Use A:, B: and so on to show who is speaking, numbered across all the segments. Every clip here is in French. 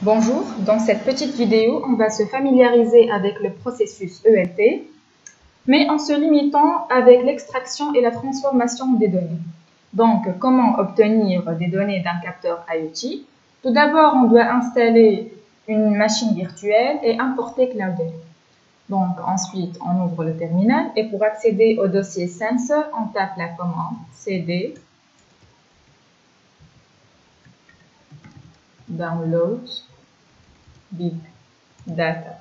A: Bonjour, dans cette petite vidéo, on va se familiariser avec le processus ELT, mais en se limitant avec l'extraction et la transformation des données. Donc, comment obtenir des données d'un capteur IoT? Tout d'abord, on doit installer une machine virtuelle et importer Cloudera. Donc, ensuite, on ouvre le terminal et pour accéder au dossier Sensor, on tape la commande cd download big data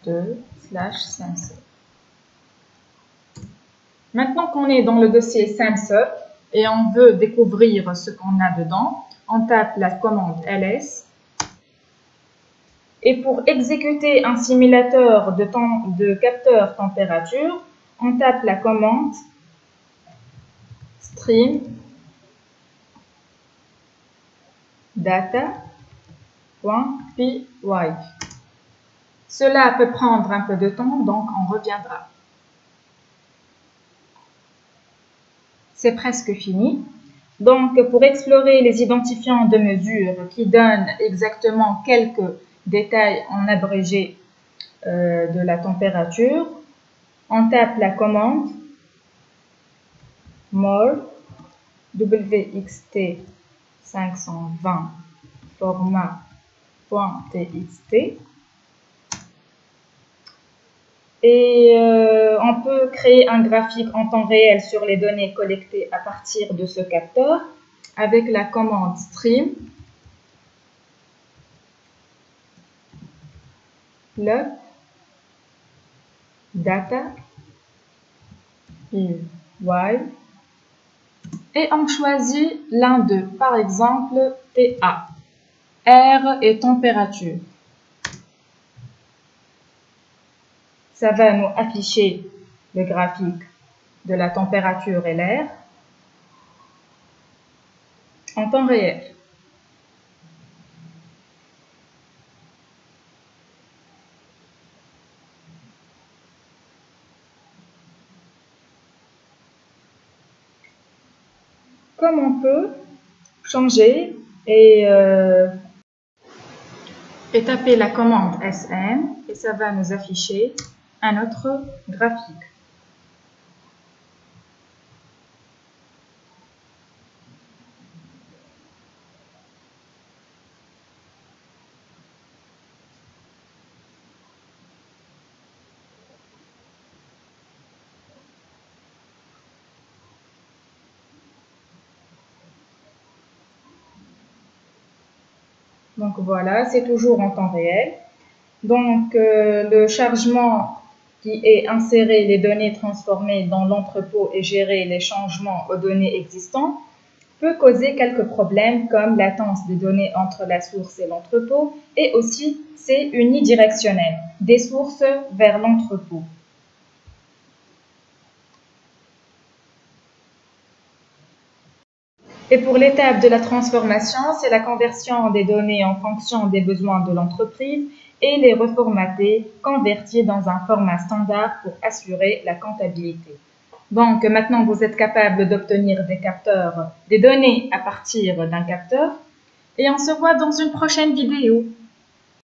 A: 2/sensor. Maintenant qu'on est dans le dossier Sensor et on veut découvrir ce qu'on a dedans, on tape la commande ls. Et pour exécuter un simulateur de capteur température, on tape la commande stream data.py. Cela peut prendre un peu de temps, donc on reviendra. C'est presque fini. Donc, pour explorer les identifiants de mesure qui donnent exactement quelques détails en abrégé de la température, on tape la commande more wxt 520 format.txt et on peut créer un graphique en temps réel sur les données collectées à partir de ce capteur avec la commande stream plot data py et on choisit l'un d'eux, par exemple TA, air et température. Ça va nous afficher le graphique de la température et l'air en temps réel. Comme on peut changer et taper la commande sn et ça va nous afficher un autre graphique. Donc voilà, c'est toujours en temps réel. Donc le chargement qui est insérer les données transformées dans l'entrepôt et gérer les changements aux données existantes peut causer quelques problèmes comme latence des données entre la source et l'entrepôt et aussi c'est unidirectionnel, des sources vers l'entrepôt. Et pour l'étape de la transformation, c'est la conversion des données en fonction des besoins de l'entreprise et les reformater, convertir dans un format standard pour assurer la comptabilité. Donc maintenant, vous êtes capable d'obtenir des données à partir d'un capteur et on se voit dans une prochaine vidéo.